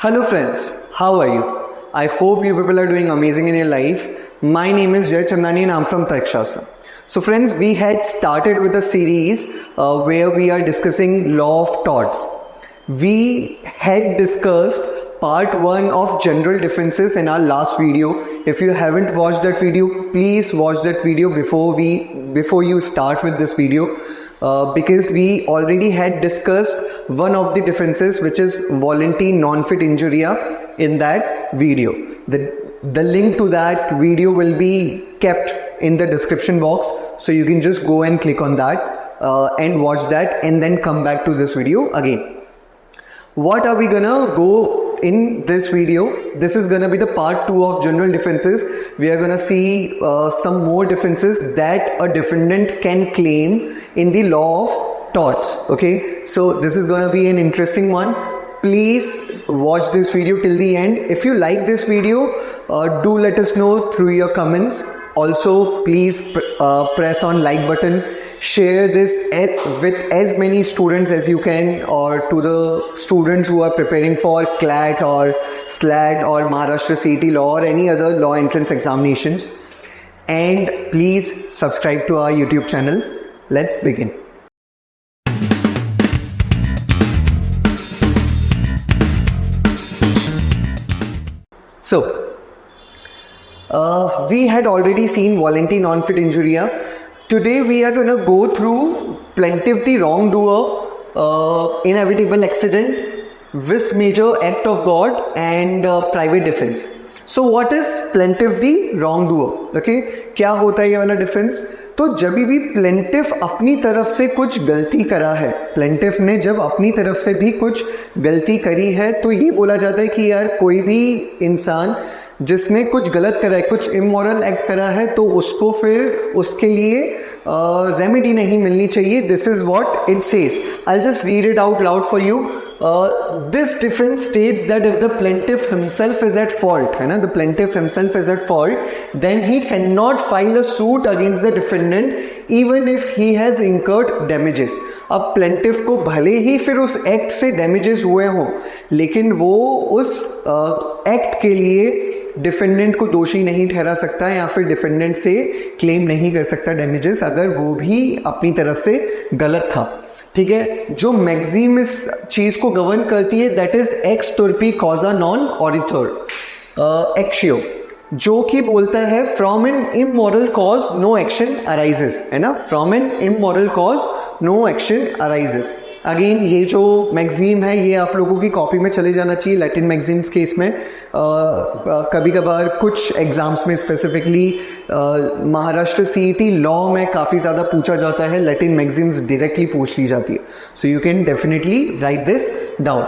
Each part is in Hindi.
Hello friends, how are you? I hope you people are doing amazing in your life. My name is Jay Chandani and I'm from Tarkshastra. So friends, we had started with a series where we are discussing law of torts. We had discussed part 1 of general differences in our last video. If you haven't watched that video, please watch that video before you start with this video. Because we already had discussed one of the differences, which is voluntary non-fit injuria, in that video. The link to that video will be kept in the description box, so you can just go and click on that and watch that and then come back to this video again. What are we gonna go in this video? This is gonna be the part 2 of general differences. We are gonna see some more differences that a defendant can claim in the law of torts. Okay, so this is gonna be an interesting one. Please watch this video till the end. If you like this video, do let us know through your comments. Also, please press on like button. Share this with as many students as you can, or to the students who are preparing for CLAT or SLAT or Maharashtra CET law or any other law entrance examinations. And please subscribe to our YouTube channel. Let's begin. So, we had already seen voluntary non-fit injuria. Today we are going to go through plaintiff the wrongdoer, inevitable accident, vis major act of God, and private defense. So what is plaintiff the wrongdoer? Okay, क्या होता है ये वाला डिफरेंस? तो जब भी प्लेंटिफ अपनी तरफ से कुछ गलती करा है, प्लेंटिफ ने जब अपनी तरफ से भी कुछ गलती करी है, तो ये बोला जाता है कि यार कोई भी इंसान जिसने कुछ गलत करा है, कुछ इमोरल एक्ट करा है, तो उसको फिर उसके लिए रेमेडी नहीं मिलनी चाहिए. This is what it says. I just read it out loud for you. This difference states that if the plaintiff himself is at fault, है ना, the plaintiff himself is at fault, then he cannot file a suit against the defendant even if he has incurred damages. अब plaintiff को भले ही फिर उस act से damages हुए हों, लेकिन वो उस act के लिए डिफेंडेंट को दोषी नहीं ठहरा सकता या फिर डिफेंडेंट से क्लेम नहीं कर सकता डैमेजेस, अगर वो भी अपनी तरफ से गलत था. ठीक है, जो मैक्सिम इस चीज को गवर्न करती है, दैट इज एक्स टुर्पी कॉजा नॉन ऑरिथर एक्शियो, जो कि बोलता है from an immoral cause no action arises, है ना, from an immoral cause no action arises. Again ये जो मैक्सिम है ये आप लोगों की कॉपी में चले जाना चाहिए. लैटिन मैक्सिम्स केस में कभी कभार कुछ एग्जाम्स में स्पेसिफिकली महाराष्ट्र सीईटी लॉ में काफ़ी ज़्यादा पूछा जाता है, लैटिन मैक्सिम्स डायरेक्टली पूछ ली जाती है. So you can definitely write this down.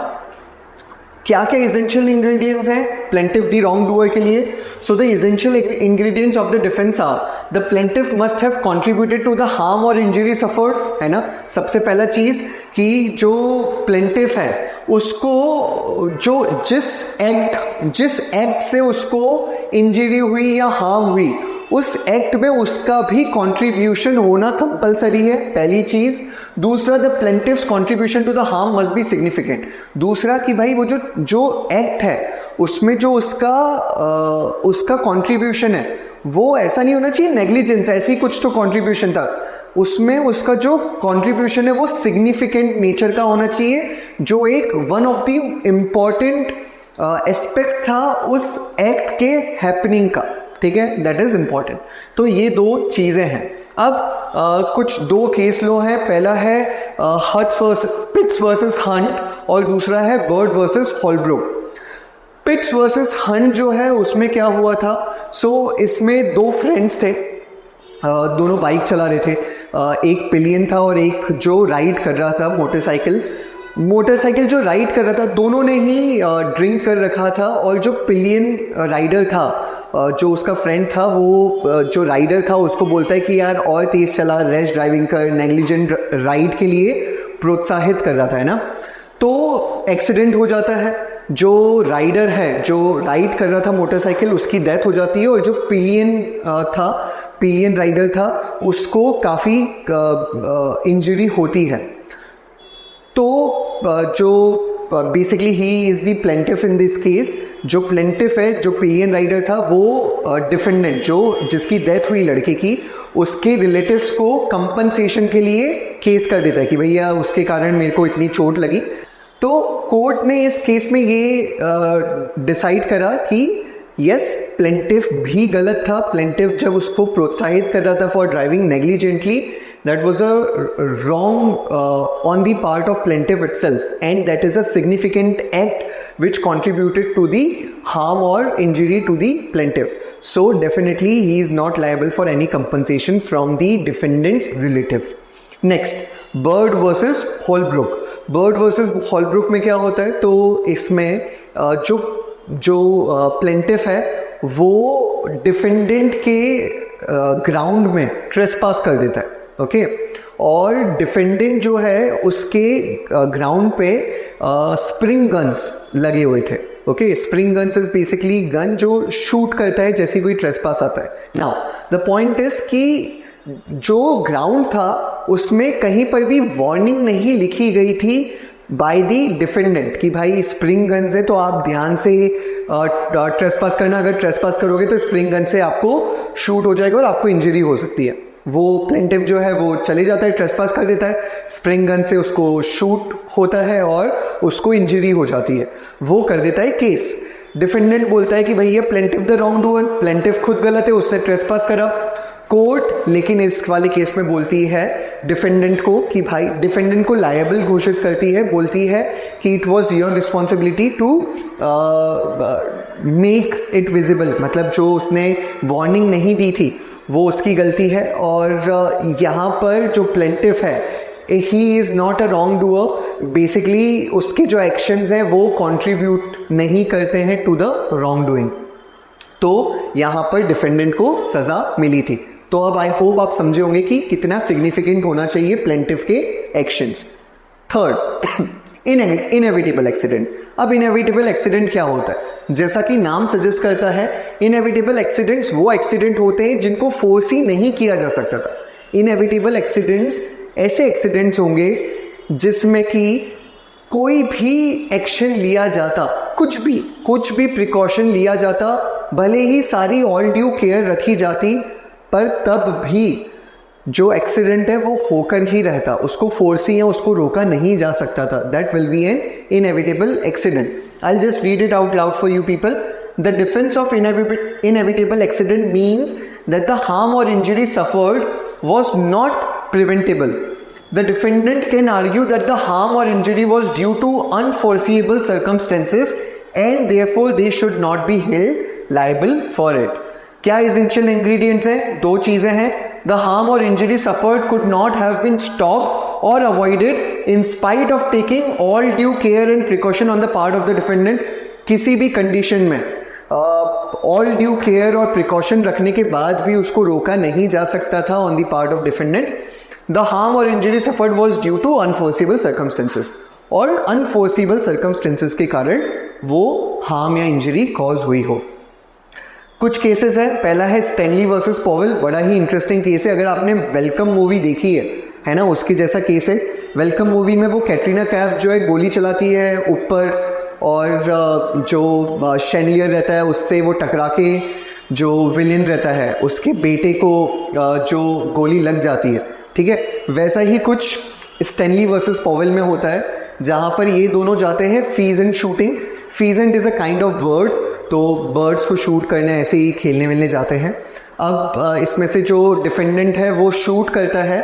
क्या क्या एसेंशियल इंग्रेडिएंट्स हैं प्लेंटिफ द रॉन्ग डूअर के लिए? So the essential ingredients of the defence are the plaintiff must have contributed to the harm और इंजरी सफर्ड, है ना. सबसे पहला चीज कि जो प्लेंटिफ है उसको जो जिस एक्ट से उसको इंजरी हुई या हार्म हुई, उस एक्ट में उसका भी कंट्रीब्यूशन होना कंपलसरी है, पहली चीज. दूसरा, the plaintiff's contribution to the harm must be significant. दूसरा कि भाई वो जो एक्ट है उसमें जो उसका कंट्रीब्यूशन है वो ऐसा नहीं होना चाहिए नेग्लिजेंस, ऐसी कुछ तो कंट्रीब्यूशन था उसमें, उसका जो कंट्रीब्यूशन है वो सिग्निफिकेंट नेचर का होना चाहिए, जो एक one of the important aspect था उस एक्ट के हैपनिंग का. ठीक है, दैट इज इंपॉर्टेंट. तो ये दो चीजें हैं. अब कुछ दो केस लॉ है. पहला है पिट्स वर्सेस हंट और दूसरा है बर्ड वर्सेस हॉलब्रूक. पिट्स वर्सेस हंट जो है उसमें क्या हुआ था? सो इसमें दो फ्रेंड्स थे, दोनों बाइक चला रहे थे. एक पिलियन था और एक जो राइड कर रहा था मोटरसाइकिल जो राइड कर रहा था, दोनों ने ही ड्रिंक कर रखा था. और जो पिलियन राइडर था, जो उसका फ्रेंड था, वो जो राइडर था उसको बोलता है कि यार और तेज चला, रैश ड्राइविंग कर, नेग्लिजेंट राइड के लिए प्रोत्साहित कर रहा था, है ना. तो एक्सीडेंट हो जाता है. जो राइडर है, जो राइड कर रहा था मोटरसाइकिल, उसकी डेथ हो जाती है. और जो पिलियन राइडर था उसको काफ़ी इंजरी होती है. तो जो basically he is the plaintiff in this case. जो प्लेंटिफ है, जो पिलियन राइडर था, वो डिफेंडेंट जो जिसकी डेथ हुई लड़के की, उसके रिलेटिव्स को कंपनसेशन के लिए केस कर देता है कि भैया उसके कारण मेरे को इतनी चोट लगी. तो कोर्ट ने इस केस में ये डिसाइड करा कि यस, प्लेंटिफ भी गलत था. प्लेंटिफ जब उसको प्रोत्साहित कर रहा था for driving negligently, that was a wrong on the part of plaintiff itself, and that is a significant act which contributed to the harm or injury to the plaintiff. So definitely he is not liable for any compensation from the defendant's relative. Next, bird versus Holbrooke. Bird versus Holbrooke में क्या होता है, तो इसमें जो प्लेंटिफ है वो डिफेंडेंट के ग्राउंड में ट्रेसपास कर देता है. ओके, और डिफेंडेंट जो है उसके ग्राउंड पे स्प्रिंग गन्स लगे हुए थे. Okay, spring guns is basically gun जो शूट करता है जैसे कोई ट्रेसपास आता है. नाउ द पॉइंट इज कि जो ग्राउंड था उसमें कहीं पर भी वार्निंग नहीं लिखी गई थी बाय द डिफेंडेंट कि भाई स्प्रिंग गन है तो आप ध्यान से ट्रेसपास करना, अगर ट्रेसपास करोगे तो स्प्रिंग गन से आपको शूट हो जाएगा और आपको इंजरी हो सकती है. वो प्लेंटिफ जो है वो चले जाता है, ट्रेसपास कर देता है, स्प्रिंग गन से उसको शूट होता है और उसको इंजरी हो जाती है. वो कर देता है केस. डिफेंडेंट बोलता है कि भैया plaintiff the wrong doer, plaintiff खुद गलत है, उसने ट्रेसपास करा. कोर्ट लेकिन इस वाले केस में बोलती है डिफेंडेंट को कि भाई, डिफेंडेंट को लायबल घोषित करती है, बोलती है कि it was your responsibility to make it visible. मतलब जो उसने वार्निंग नहीं दी थी वो उसकी गलती है. और यहाँ पर जो प्लेंटिफ है, he is not a wrong doer. Basically उसके जो एक्शंस हैं वो कंट्रीब्यूट नहीं करते हैं टू द रॉन्ग डूइंग. तो यहाँ पर डिफेंडेंट को सज़ा मिली थी. तो अब आई होप आप समझे होंगे कि कितना सिग्निफिकेंट होना चाहिए प्लेंटिफ के एक्शंस. Third, inevitable accident. अब इनएविटेबल एक्सीडेंट क्या होता है? जैसा कि नाम सजेस्ट करता है, इनएविटेबल एक्सीडेंट्स वो एक्सीडेंट होते हैं जिनको फोर्स ही नहीं किया जा सकता था. इनएविटेबल एक्सीडेंट्स ऐसे एक्सीडेंट्स होंगे जिसमें कि कोई भी एक्शन लिया जाता, कुछ भी प्रिकॉशन लिया जाता, भले ही सारी ऑल ड्यू केयर रखी जाती, पर तब भी जो एक्सीडेंट है वो होकर ही रहता, उसको फोर्सी या उसको रोका नहीं जा सकता था. That will be N inevitable accident. I will just read it out loud for you people. The difference of inevitable accident means that the harm or injury suffered was not preventable. The defendant can argue that the harm or injury was due to unforeseeable circumstances and therefore they should not be held liable for it. क्या essential ingredients हैं? दो चीज़ें हैं. The harm or injury suffered could not have been stopped or avoided in spite of taking all due care and precaution on the part of the defendant. किसी भी कंडीशन में ऑल ड्यू केयर और प्रिकॉशन रखने के बाद भी उसको रोका नहीं जा सकता था on the part of defendant. The harm और injury suffered was due to unforeseeable circumstances, और अनफोर्सिबल सर्कमस्टेंसेस के कारण वो हार्म या इंजरी कॉज हुई हो. कुछ केसेस हैं. पहला है स्टैनली वर्सेस पॉवेल. बड़ा ही इंटरेस्टिंग केस है. अगर आपने वेलकम मूवी देखी है ना, उसकी जैसा केस है. वेलकम मूवी में वो कैटरीना कैफ जो है गोली चलाती है ऊपर, और जो शैंडलियर रहता है उससे वो टकरा के जो विलेन रहता है उसके बेटे को जो गोली लग जाती है. ठीक है, वैसा ही कुछ स्टैनली वर्सेस पॉवेल में होता है, जहाँ पर ये दोनों जाते हैं peasant shooting. Peasant is a kind of bird, तो बर्ड्स को शूट करने ऐसे ही खेलने मिलने जाते हैं. अब इसमें से जो डिफेंडेंट है वो शूट करता है,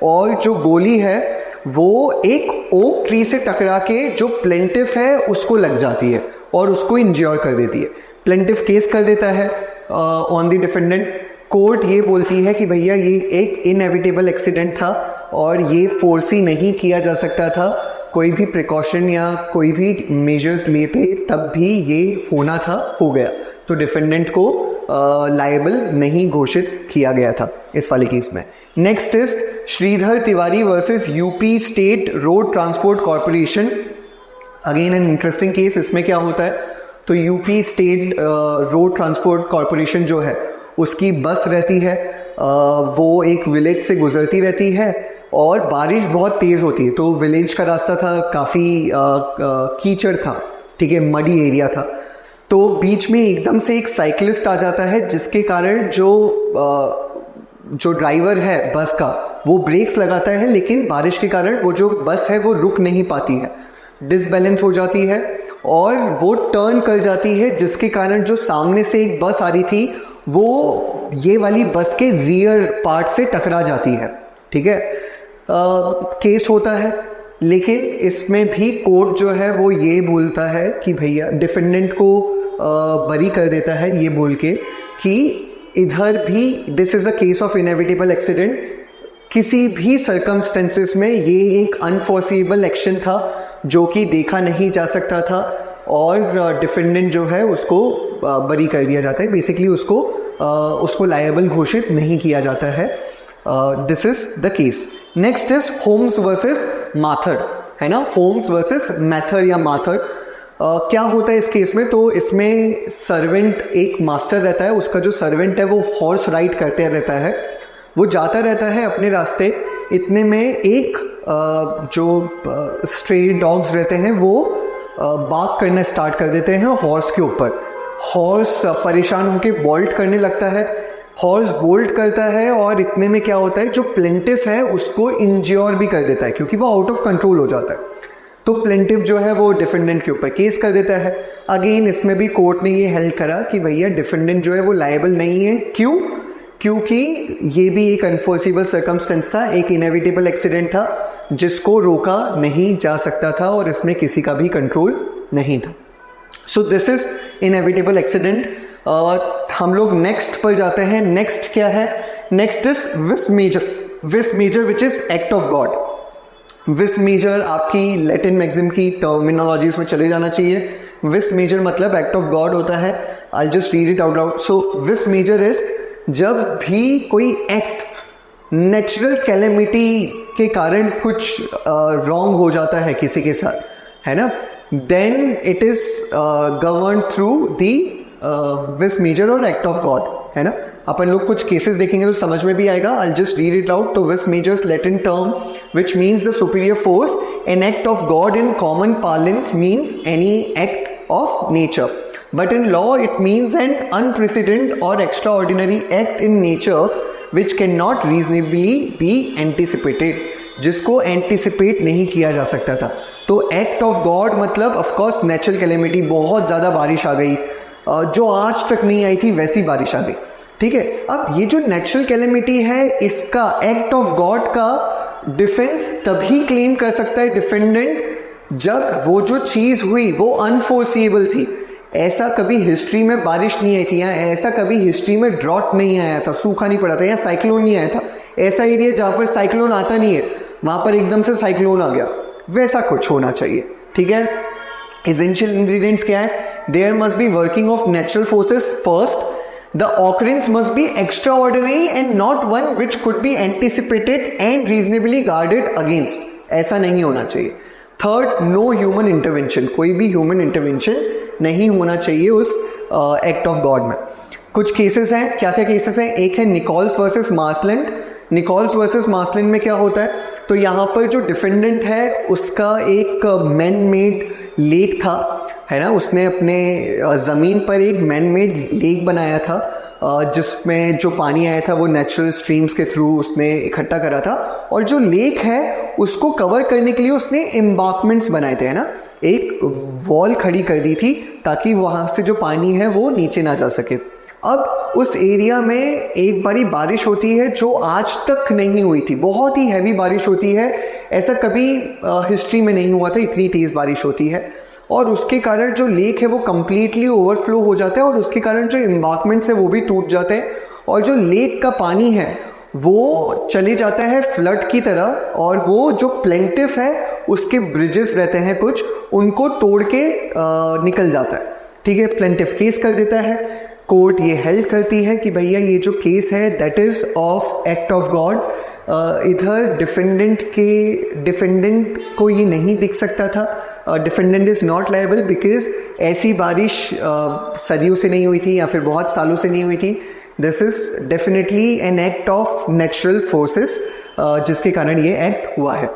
और जो गोली है वो एक ओक ट्री से टकरा के जो प्लेंटिफ है उसको लग जाती है और उसको इंज्योर कर देती है. प्लेंटिफ केस कर देता है ऑन द डिफेंडेंट. कोर्ट ये बोलती है कि भैया ये एक इनएविटेबल एक्सीडेंट था और ये फोर्सी नहीं किया जा सकता था, कोई भी प्रिकॉशन या कोई भी मेजर्स लेते तब भी ये होना था, हो गया. तो डिफेंडेंट को लायबल नहीं घोषित किया गया था इस वाले केस में. Next is Shridhar Tiwari versus UP state road transport corporation. Again an interesting case. इसमें क्या होता है, तो UP state road transport corporation जो है उसकी बस रहती है, वो एक विलेज से गुजरती रहती है. और बारिश बहुत तेज़ होती है, तो विलेज का रास्ता था काफ़ी कीचड़ था, ठीक है, मडी एरिया था। तो बीच में एकदम से एक साइकिलिस्ट आ जाता है, जिसके कारण जो ड्राइवर है बस का वो ब्रेक्स लगाता है, लेकिन बारिश के कारण वो जो बस है वो रुक नहीं पाती है, डिसबैलेंस हो जाती है और वो टर्न कर जाती है, जिसके कारण जो सामने से एक बस आ रही थी वो ये वाली बस के रियर पार्ट से टकरा जाती है, ठीक है। केस होता है, लेकिन इसमें भी कोर्ट जो है वो ये बोलता है कि भैया डिफेंडेंट को बरी कर देता है, ये बोल के कि इधर भी this is a case of inevitable accident, किसी भी सर्कमस्टेंसेस में ये एक अनफोर्सेबल एक्शन था जो कि देखा नहीं जा सकता था और डिफेंडेंट जो है उसको बरी कर दिया जाता है, बेसिकली उसको लायबल घोषित नहीं किया जाता है। This is the case. Next is Holmes versus Mather, है ना, होम्स वर्सेस मैथर या माथर। क्या होता है इस केस में, तो इसमें सर्वेंट एक मास्टर रहता है, उसका जो सर्वेंट है वो हॉर्स राइड करते रहता है, वो जाता रहता है अपने रास्ते। इतने में एक जो स्ट्रे डॉग्स रहते हैं वो बार्क करना स्टार्ट कर देते हैं हॉर्स के ऊपर। हॉर्स परेशान होकर बोल्ट करने लगता है, हॉर्स बोल्ट करता है और इतने में क्या होता है, जो प्लेंटिफ है उसको इंज्योर भी कर देता है क्योंकि वो आउट ऑफ कंट्रोल हो जाता है। तो प्लेंटिफ जो है वो डिफेंडेंट के ऊपर केस कर देता है। अगेन इसमें भी कोर्ट ने ये हेल्ड करा कि भैया डिफेंडेंट जो है वो लायबल नहीं है। क्यों? क्योंकि ये भी एक अनफोर्सेबल सर्कमस्टेंस था, एक इनएविटेबल एक्सीडेंट था जिसको रोका नहीं जा सकता था और इसमें किसी का भी कंट्रोल नहीं था। So this is inevitable accident. हम लोग नेक्स्ट पर जाते हैं। नेक्स्ट क्या है? नेक्स्ट इज विस मेजर। विस major which is act of God. विस मेजर आपकी लैटिन मैक्सिम की टर्मिनोलॉजीज में चले जाना चाहिए। विस मेजर मतलब एक्ट ऑफ गॉड होता है। I just read it out loud. So विस मेजर इज जब भी कोई एक्ट नेचुरल कैलेमिटी के कारण कुछ रॉन्ग हो जाता है किसी के साथ, है ना, then it is govern through the vis major और एक्ट ऑफ गॉड, है ना। अपन लोग कुछ केसेस देखेंगे तो समझ में भी आएगा। आई जस्ट रीड इट आउट। तो विस measures Latin term which means the superior force. N act of God in common parlance means any act of nature, but in law it means an unprecedented or extraordinary act in nature which cannot reasonably be anticipated, जिसको एंटिसिपेट नहीं किया जा सकता था। तो एक्ट ऑफ गॉड मतलब ऑफ कोर्स नेचुरल कैलेमिटी, बहुत ज़्यादा बारिश आ गई, जो आज तक नहीं आई थी वैसी बारिश आ गई, ठीक है। अब ये जो नेचुरल कैलेमिटी है इसका एक्ट ऑफ गॉड का डिफेंस तभी क्लेम कर सकता है डिफेंडेंट जब वो जो चीज़ हुई वो अनफोर्सिएबल थी। ऐसा कभी हिस्ट्री में बारिश नहीं आई थी, या ऐसा कभी हिस्ट्री में ड्रॉट नहीं आया था, सूखा नहीं पड़ा था, या साइक्लोन नहीं आया था। ऐसा एरिया जहाँ पर साइक्लोन आता नहीं है वहाँ पर एकदम से साइक्लोन आ गया, वैसा कुछ होना चाहिए, ठीक है। एसेंशियल इंग्रेडिएंट्स क्या है? There must be working of natural forces first, the occurrence must be extraordinary and not one which could be anticipated and reasonably guarded against, ऐसा नहीं होना चाहिए। थर्ड, नो ह्यूमन इंटरवेंशन, कोई भी ह्यूमन इंटरवेंशन नहीं होना चाहिए उस एक्ट ऑफ गॉड में। कुछ केसेस हैं, क्या क्या केसेस हैं? एक है निकोल्स वर्सेस मार्सलैंड। निकोल्स वर्सेस मार्सलैंड में क्या होता है, तो यहाँ पर जो डिफेंडेंट है उसका एक मैन मेड लेक था, है ना, उसने अपने ज़मीन पर एक मैन मेड लेक बनाया था जिसमें जो पानी आया था वो नेचुरल स्ट्रीम्स के थ्रू उसने इकट्ठा करा था, और जो लेक है उसको कवर करने के लिए उसने एम्बार्कमेंट्स बनाए थे, है ना, एक वॉल खड़ी कर दी थी ताकि वहाँ से जो पानी है वो नीचे ना जा सके। अब उस एरिया में एक बारी बारिश होती है जो आज तक नहीं हुई थी, बहुत ही हैवी बारिश होती है, ऐसा कभी हिस्ट्री में नहीं हुआ था, इतनी तेज़ बारिश होती है, और उसके कारण जो लेक है वो कम्प्लीटली ओवरफ्लो हो जाता है और उसके कारण जो एम्बार्कमेंट्स है वो भी टूट जाते हैं, और जो लेक का पानी है वो चले जाता है फ्लड की तरह, और वो जो प्लेंटिफ है उसके ब्रिजेस रहते हैं कुछ, उनको तोड़ के निकल जाता है, ठीक है। प्लेंटिफ केस कर देता है, कोर्ट ये हेल्ड करती है कि भैया ये जो केस है that is of act of God. इधर डिफेंडेंट को ये नहीं दिख सकता था, defendant is not liable because ऐसी बारिश सदियों से नहीं हुई थी या फिर बहुत सालों से नहीं हुई थी। This is definitely an act of natural forces जिसके कारण ये एक्ट हुआ है.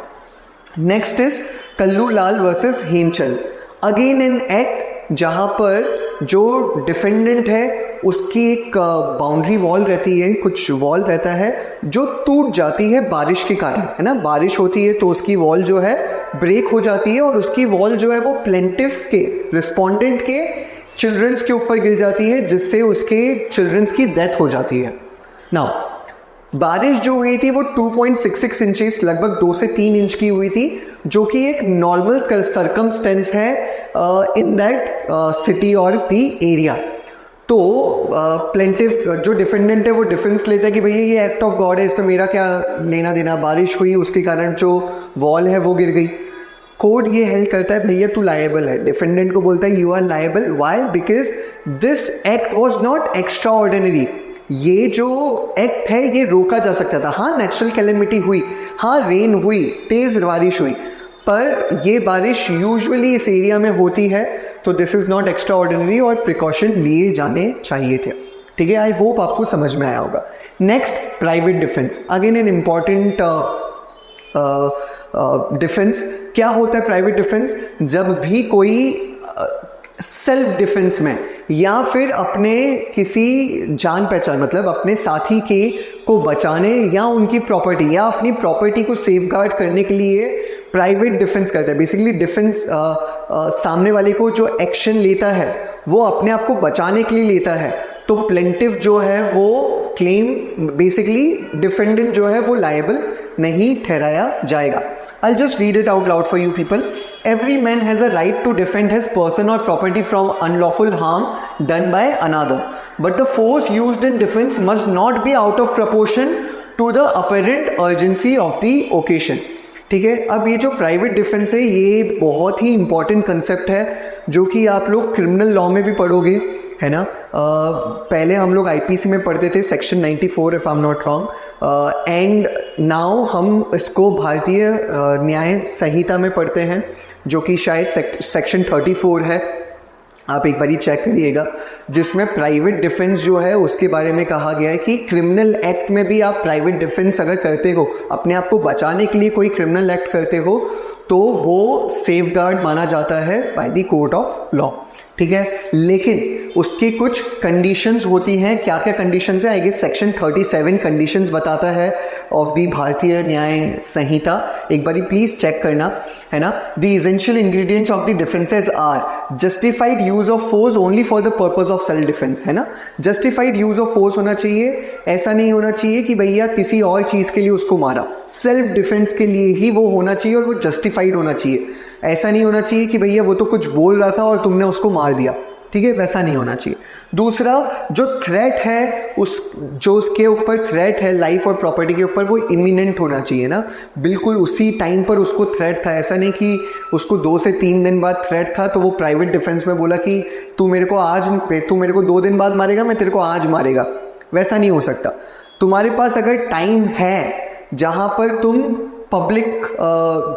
Next is Kallu Lal versus Hemchand. Again an act जहाँ पर जो डिफेंडेंट है उसकी एक बाउंड्री वॉल रहती है, कुछ वॉल रहता है जो टूट जाती है बारिश के कारण, है ना. बारिश होती है तो उसकी वॉल जो है ब्रेक हो जाती है और उसकी वॉल जो है वो प्लेंटिफ के, रिस्पोंडेंट के चिल्ड्रंस के ऊपर गिर जाती है, जिससे उसके चिल्ड्रंस की डेथ हो जाती है. नाउ बारिश जो हुई थी वो 2.66 इंचेस, लगभग 2 से 3 इंच की हुई थी, जो कि एक नॉर्मल सर्कमस्टेंस है इन दैट सिटी और दी एरिया. तो प्लेंटिफ जो डिफेंडेंट है वो डिफेंस लेता है कि भैया ये एक्ट ऑफ गॉड है, इसमें मेरा क्या लेना देना, बारिश हुई उसके कारण जो वॉल है वो गिर गई. कोर्ट ये हेल्ड करता है भैया तू लायबल है. डिफेंडेंट को बोलता है you are liable. Why? Because this act was not extraordinary. ये जो एक्ट है ये रोका जा सकता था. हाँ, नेचुरल कैलेमिटी हुई, हाँ रेन हुई, तेज बारिश हुई, पर ये बारिश यूजुअली इस एरिया में होती है, तो this is not extra ordinary और प्रिकॉशन लिए जाने चाहिए थे. ठीक है, आई होप आपको समझ में आया होगा. Next, private defence. Again an important defence. क्या होता है प्राइवेट डिफेंस? जब भी कोई सेल्फ डिफेंस में या फिर अपने किसी जान पहचान, मतलब अपने साथी के को बचाने या उनकी प्रॉपर्टी या अपनी प्रॉपर्टी को सेफगार्ड करने के लिए प्राइवेट डिफेंस करता है. बेसिकली डिफेंस सामने वाले को जो एक्शन लेता है वो अपने आप को बचाने के लिए लेता है. तो प्लेंटिफ जो है वो क्लेम, बेसिकली डिफेंडेंट जो है वो लायबल नहीं ठहराया जाएगा. I'll just read it out loud for you people. Every man has a right to defend his person or property from unlawful harm done by another. But the force used in defense must not be out of proportion to the apparent urgency of the occasion. ठीक है, अब ये जो प्राइवेट डिफेंस है ये बहुत ही इंपॉर्टेंट कंसेप्ट है, जो कि आप लोग क्रिमिनल लॉ में भी पढ़ोगे, है ना. पहले हम लोग आईपीसी में पढ़ते थे section 94 if I am not wrong, and now हम इसको भारतीय न्याय संहिता में पढ़ते हैं, जो कि शायद सेक्शन 34 है. आप एक बारी चेक करिएगा, जिसमें प्राइवेट डिफेंस जो है उसके बारे में कहा गया है कि क्रिमिनल एक्ट में भी आप प्राइवेट डिफेंस अगर करते हो, अपने आप को बचाने के लिए कोई क्रिमिनल एक्ट करते हो, तो वो सेफगार्ड माना जाता है by the court of law. ठीक है, लेकिन उसकी कुछ कंडीशंस होती हैं. क्या क्या कंडीशंस है? आई गेस सेक्शन 37 कंडीशंस बताता है ऑफ द भारतीय न्याय संहिता. एक बारी प्लीज चेक करना, है ना. The essential ingredients of the defences are justified use of force only for the purpose of self defence, है ना. जस्टिफाइड यूज ऑफ फोर्स होना चाहिए. ऐसा नहीं होना चाहिए कि भैया किसी और चीज के लिए उसको मारा, सेल्फ डिफेंस के लिए ही वो होना चाहिए और वो जस्टिफाइड होना चाहिए. ऐसा नहीं होना चाहिए कि भैया वो तो कुछ बोल रहा था और तुमने उसको मार दिया. ठीक है, वैसा नहीं होना चाहिए. दूसरा, जो थ्रेट है जो उसके ऊपर थ्रेट है लाइफ और प्रॉपर्टी के ऊपर, वो इमिनेंट होना चाहिए ना. बिल्कुल उसी टाइम पर उसको थ्रेट था. ऐसा नहीं कि उसको 2 से 3 दिन बाद थ्रेट था तो वो प्राइवेट डिफेंस में बोला कि तू मेरे को 2 दिन बाद मारेगा, मैं तेरे को आज मारेगा. वैसा नहीं हो सकता. तुम्हारे पास अगर टाइम है जहाँ पर तुम पब्लिक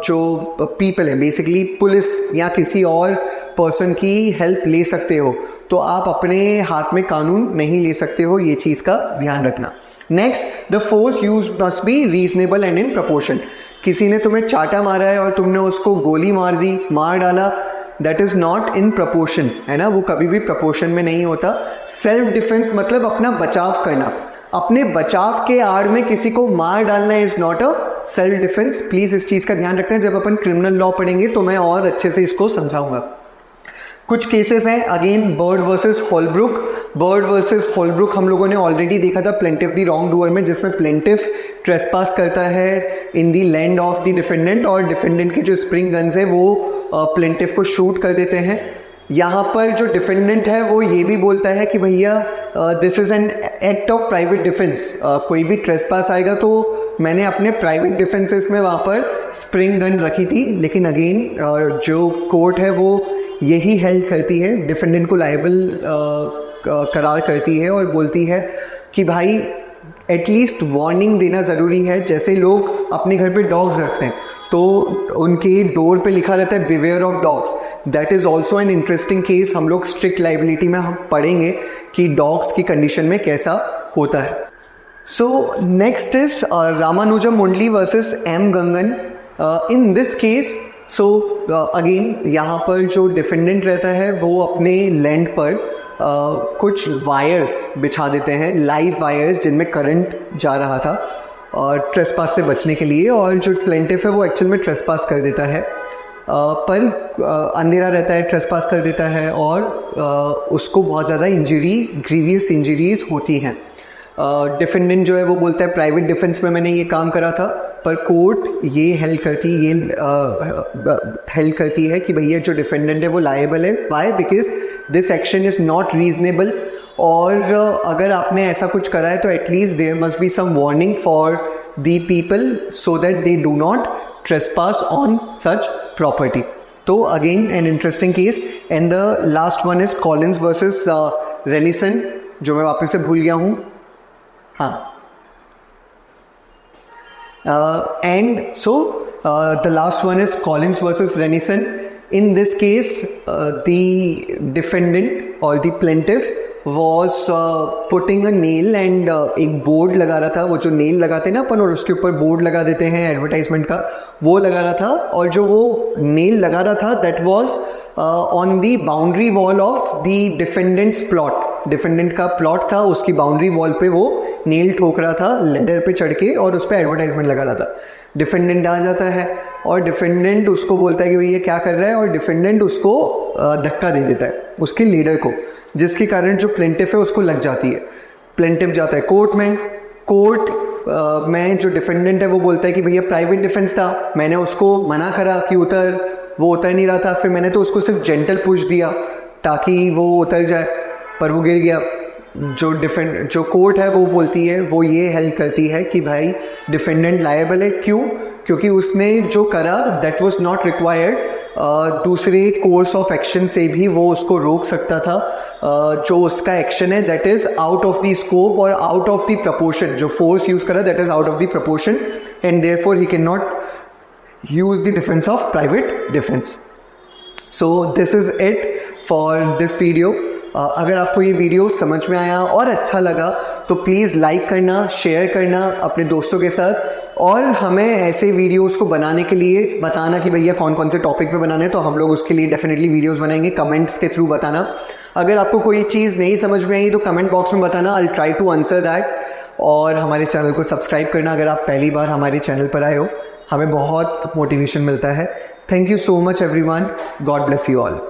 जो पीपल है, बेसिकली पुलिस या किसी और पर्सन की हेल्प ले सकते हो, तो आप अपने हाथ में कानून नहीं ले सकते हो. ये चीज़ का ध्यान रखना. Next, the force use must be reasonable and in proportion. किसी ने तुम्हें चाटा मारा है और तुमने उसको गोली मार डाला, that is not in proportion, है ना. वो कभी भी प्रपोर्शन में नहीं होता. सेल्फ डिफेंस मतलब अपना बचाव करना. अपने बचाव के आड़ में किसी को मार डालना is not a self defence. Please इस चीज का ध्यान रखना. जब अपन क्रिमिनल लॉ पढ़ेंगे तो मैं और अच्छे से इसको समझाऊंगा. कुछ केसेस हैं, again bird versus Holbrooke. Bird versus Holbrooke हम लोगों ने ऑलरेडी देखा था प्लेंटिफ द रॉन्ग डूअर में, जिसमें प्लेंटिफ ट्रेसपास करता है in the land of the defendant और डिफेंडेंट के जो स्प्रिंग गन्स है वो प्लेंटिफ को शूट कर देते हैं. यहाँ पर जो डिफेंडेंट है वो ये भी बोलता है कि भैया this is an act of private defence. कोई भी ट्रेसपास आएगा तो मैंने अपने प्राइवेट डिफेंसेस में वहाँ पर स्प्रिंग गन रखी थी. लेकिन अगेन जो कोर्ट है वो यही हेल्ड करती है, डिफेंडेंट को लायबल करार करती है और बोलती है कि भाई एटलीस्ट वार्निंग देना ज़रूरी है. जैसे लोग अपने घर पे डॉग्स रखते हैं तो उनके डोर पे लिखा रहता है beware of dogs. That is also an interesting case. हम लोग स्ट्रिक्ट लाइबिलिटी में हम पढ़ेंगे कि डॉग्स की कंडीशन में कैसा होता है. So next is Ramanuja Mundli versus M. Gangan. In this case, so again यहाँ पर जो डिफेंडेंट रहता है वो अपने लैंड पर कुछ वायर्स बिछा देते हैं, लाइव वायर्स जिनमें करंट जा रहा था और ट्रेसपास से बचने के लिए, और जो प्लेंटिफ है वो एक्चुअल में ट्रेसपास कर देता है, पर अंधेरा रहता है, ट्रेसपास कर देता है और उसको बहुत ज़्यादा ग्रीवियस इंजरीज होती हैं। डिफेंडेंट जो है वो बोलता है प्राइवेट डिफेंस में मैंने ये काम करा था, पर कोर्ट ये हेल्ड करती है कि भैया जो डिफेंडेंट है वो लायबल है। Why? Because this action is not reasonable, और अगर आपने ऐसा कुछ करा है तो at least there must be some warning for the people so that they do not trespass on such property. तो again an interesting case. And the last one is Collins versus Rennison, जो मैं वापस से भूल गया हूँ। हाँ, and so the last one is Collins versus Renison. In this case, the defendant or the plaintiff was putting a nail and एक बोर्ड लगा रहा था, वो जो नेल लगाते हैं ना अपन और उसके ऊपर बोर्ड लगा देते हैं एडवर्टाइजमेंट का, वो लगा रहा था, और जो वो नेल लगा रहा था that was on the boundary wall of the defendants plot. Defendant का प्लॉट था, उसकी बाउंड्री वॉल पे वो नेल ठोक रहा था लेडर पे चढ़ के और उस पर एडवर्टाइजमेंट लगा रहा था। डिफेंडेंट आ जाता है और डिफेंडेंट उसको बोलता है कि भैया क्या कर रहा है, और डिफेंडेंट उसको धक्का दे देता है उसके लीडर को, जिसके कारण जो प्लेंटिफ है उसको लग जाती है। प्लेंटिफ जाता है कोर्ट में। कोर्ट में जो डिफेंडेंट है वो बोलता है कि भैया प्राइवेट डिफेंस था, मैंने उसको मना करा कि उतर, वो उतर नहीं रहा था, फिर मैंने तो उसको सिर्फ जेंटल पुश दिया ताकि वो उतर जाए, पर वो गिर गया। जो कोर्ट है वो बोलती है, वो ये हेल्प करती है कि भाई डिफेंडेंट लायबल है। क्यों? क्योंकि उसने जो करा दैट वाज नॉट रिक्वायर्ड, दूसरे कोर्स ऑफ एक्शन से भी वो उसको रोक सकता था। जो उसका एक्शन है that is out of the scope और आउट ऑफ द प्रपोर्शन, जो फोर्स यूज़ करा that is out of the proportion, and therefore he can not use the defense of private defense. So this is it for this video. अगर आपको ये वीडियो समझ में आया और अच्छा लगा तो प्लीज़ लाइक करना, शेयर करना अपने दोस्तों के साथ, और हमें ऐसे वीडियोस को बनाने के लिए बताना कि भैया कौन कौन से टॉपिक पे बनाने हैं, तो हम लोग उसके लिए डेफिनेटली वीडियोस बनाएंगे। कमेंट्स के थ्रू बताना। अगर आपको कोई चीज़ नहीं समझ में आई तो कमेंट बॉक्स में बताना, I will try to answer that. और हमारे चैनल को सब्सक्राइब करना अगर आप पहली बार हमारे चैनल पर आए हो, हमें बहुत मोटिवेशन मिलता है। Thank you so much everyone, God bless you all.